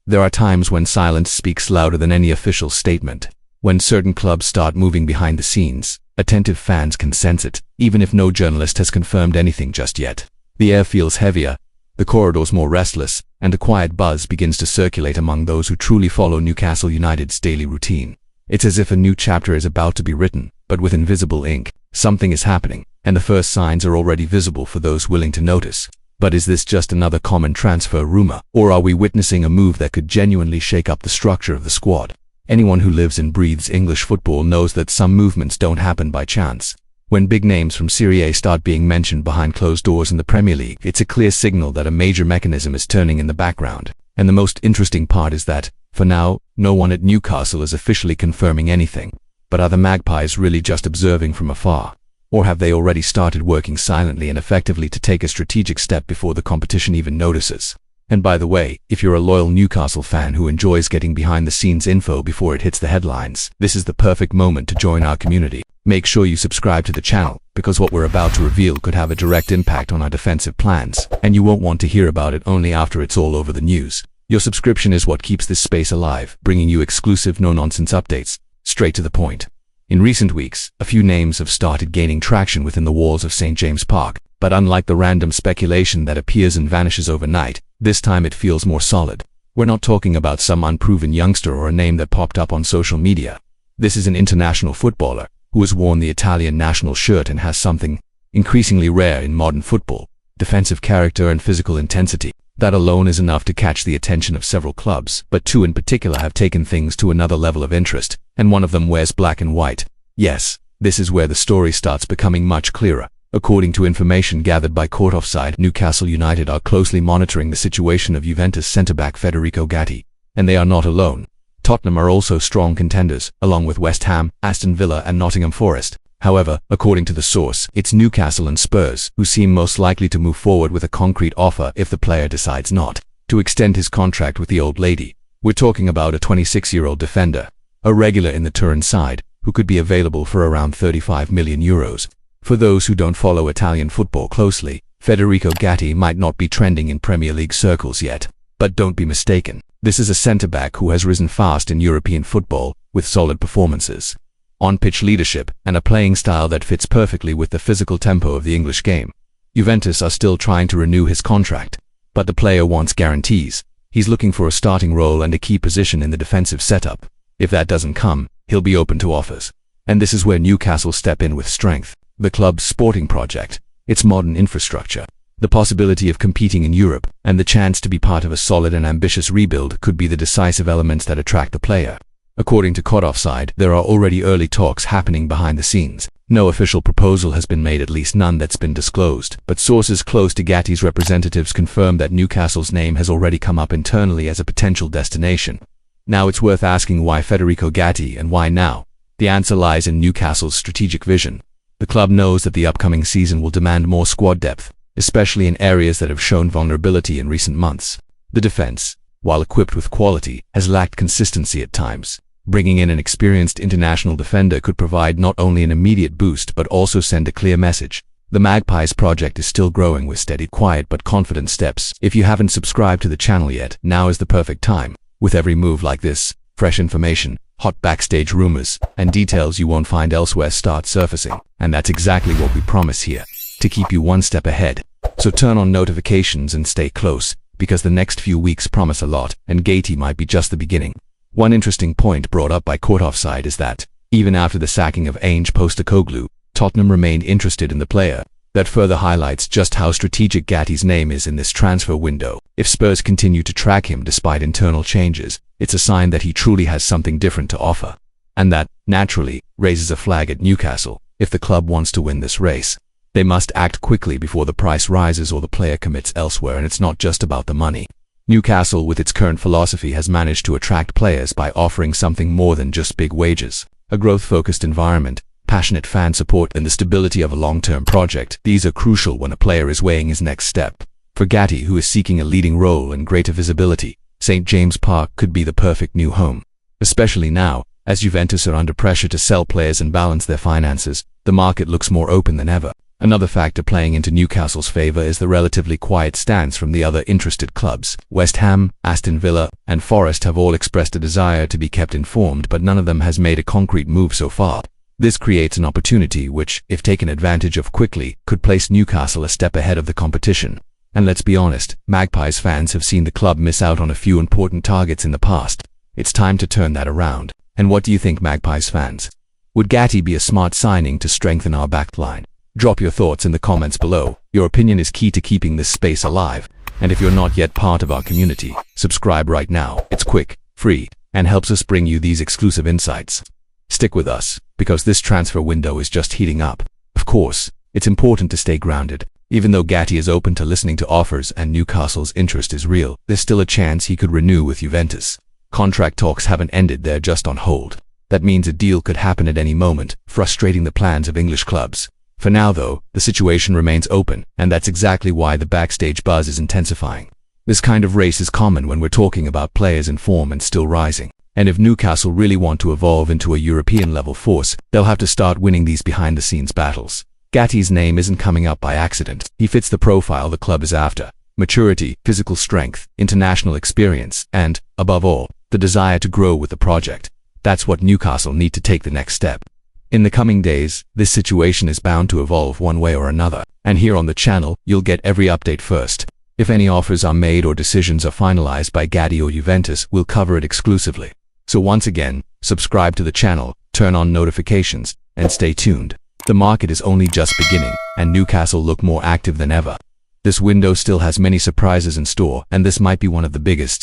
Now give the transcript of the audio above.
There are times when silence speaks louder than any official statement. When certain clubs start moving behind the scenes, attentive fans can sense it, even if no journalist has confirmed anything just yet. The air feels heavier, the corridors more restless, and a quiet buzz begins to circulate among those who truly follow Newcastle United's daily routine. It's as if a new chapter is about to be written, but with invisible ink. Something is happening, and the first signs are already visible for those willing to notice. But is this just another common transfer rumor, or are we witnessing a move that could genuinely shake up the structure of the squad? Anyone who lives and breathes English football knows that some movements don't happen by chance. When big names from Serie A start being mentioned behind closed doors in the Premier League, it's a clear signal that a major mechanism is turning in the background. And the most interesting part is that, for now, no one at Newcastle is officially confirming anything. But are the Magpies really just observing from afar? Or have they already started working silently and effectively to take a strategic step before the competition even notices? And by the way, if you're a loyal Newcastle fan who enjoys getting behind-the-scenes info before it hits the headlines, this is the perfect moment to join our community. Make sure you subscribe to the channel, because what we're about to reveal could have a direct impact on our defensive plans, and you won't want to hear about it only after it's all over the news. Your subscription is what keeps this space alive, bringing you exclusive no-nonsense updates, straight to the point. In recent weeks, a few names have started gaining traction within the walls of St. James Park, but unlike the random speculation that appears and vanishes overnight, this time it feels more solid. We're not talking about some unproven youngster or a name that popped up on social media. This is an international footballer who has worn the Italian national shirt and has something increasingly rare in modern football: defensive character and physical intensity. That alone is enough to catch the attention of several clubs, but two in particular have taken things to another level of interest, and one of them wears black and white. Yes, this is where the story starts becoming much clearer. According to information gathered by Court Offside, Newcastle United are closely monitoring the situation of Juventus centre-back Federico Gatti. And they are not alone. Tottenham are also strong contenders, along with West Ham, Aston Villa and Nottingham Forest. However, according to the source, it's Newcastle and Spurs who seem most likely to move forward with a concrete offer if the player decides not to extend his contract with the old lady. We're talking about a 26-year-old defender, a regular in the Turin side, who could be available for around €35 million. For those who don't follow Italian football closely, Federico Gatti might not be trending in Premier League circles yet. But don't be mistaken, this is a centre-back who has risen fast in European football, with solid performances, on-pitch leadership, and a playing style that fits perfectly with the physical tempo of the English game. Juventus are still trying to renew his contract, but the player wants guarantees. He's looking for a starting role and a key position in the defensive setup. If that doesn't come, he'll be open to offers. And this is where Newcastle step in with strength. The club's sporting project, its modern infrastructure, the possibility of competing in Europe, and the chance to be part of a solid and ambitious rebuild could be the decisive elements that attract the player. According to Court Offside, there are already early talks happening behind the scenes. No official proposal has been made, at least none that's been disclosed, but sources close to Gatti's representatives confirm that Newcastle's name has already come up internally as a potential destination. Now it's worth asking, why Federico Gatti and why now? The answer lies in Newcastle's strategic vision. The club knows that the upcoming season will demand more squad depth, especially in areas that have shown vulnerability in recent months. The defense, while equipped with quality, has lacked consistency at times. Bringing in an experienced international defender could provide not only an immediate boost but also send a clear message. The Magpies project is still growing with steady, quiet but confident steps. If you haven't subscribed to the channel yet, now is the perfect time. With every move like this, fresh information, hot backstage rumors, and details you won't find elsewhere start surfacing. And that's exactly what we promise here, to keep you one step ahead. So turn on notifications and stay close, because the next few weeks promise a lot, and Gatti might be just the beginning. One interesting point brought up by Court Offside is that, even after the sacking of Ange Postecoglou, Tottenham remained interested in the player. That further highlights just how strategic Gatti's name is in this transfer window. If Spurs continue to track him despite internal changes, it's a sign that he truly has something different to offer. And that, naturally, raises a flag at Newcastle. If the club wants to win this race, they must act quickly before the price rises or the player commits elsewhere. And it's not just about the money. Newcastle, with its current philosophy, has managed to attract players by offering something more than just big wages. A growth-focused environment, passionate fan support, and the stability of a long-term project. These are crucial when a player is weighing his next step. For Gatti, who is seeking a leading role and greater visibility, St. James Park could be the perfect new home. Especially now, as Juventus are under pressure to sell players and balance their finances, the market looks more open than ever. Another factor playing into Newcastle's favour is the relatively quiet stance from the other interested clubs. West Ham, Aston Villa, and Forest have all expressed a desire to be kept informed, but none of them has made a concrete move so far. This creates an opportunity which, if taken advantage of quickly, could place Newcastle a step ahead of the competition. And let's be honest, Magpies fans have seen the club miss out on a few important targets in the past. It's time to turn that around. And what do you think, Magpies fans? Would Gatti be a smart signing to strengthen our backline? Drop your thoughts in the comments below. Your opinion is key to keeping this space alive. And if you're not yet part of our community, subscribe right now. It's quick, free, and helps us bring you these exclusive insights. Stick with us, because this transfer window is just heating up. Of course, it's important to stay grounded. Even though Gatti is open to listening to offers and Newcastle's interest is real, there's still a chance he could renew with Juventus. Contract talks haven't ended, they're just on hold. That means a deal could happen at any moment, frustrating the plans of English clubs. For now though, the situation remains open, and that's exactly why the backstage buzz is intensifying. This kind of race is common when we're talking about players in form and still rising. And if Newcastle really want to evolve into a European-level force, they'll have to start winning these behind-the-scenes battles. Gatti's name isn't coming up by accident. He fits the profile the club is after. Maturity, physical strength, international experience, and, above all, the desire to grow with the project. That's what Newcastle need to take the next step. In the coming days, this situation is bound to evolve one way or another. And here on the channel, you'll get every update first. If any offers are made or decisions are finalized by Gatti or Juventus, we'll cover it exclusively. So once again, subscribe to the channel, turn on notifications, and stay tuned. The market is only just beginning, and Newcastle look more active than ever. This window still has many surprises in store, and this might be one of the biggest.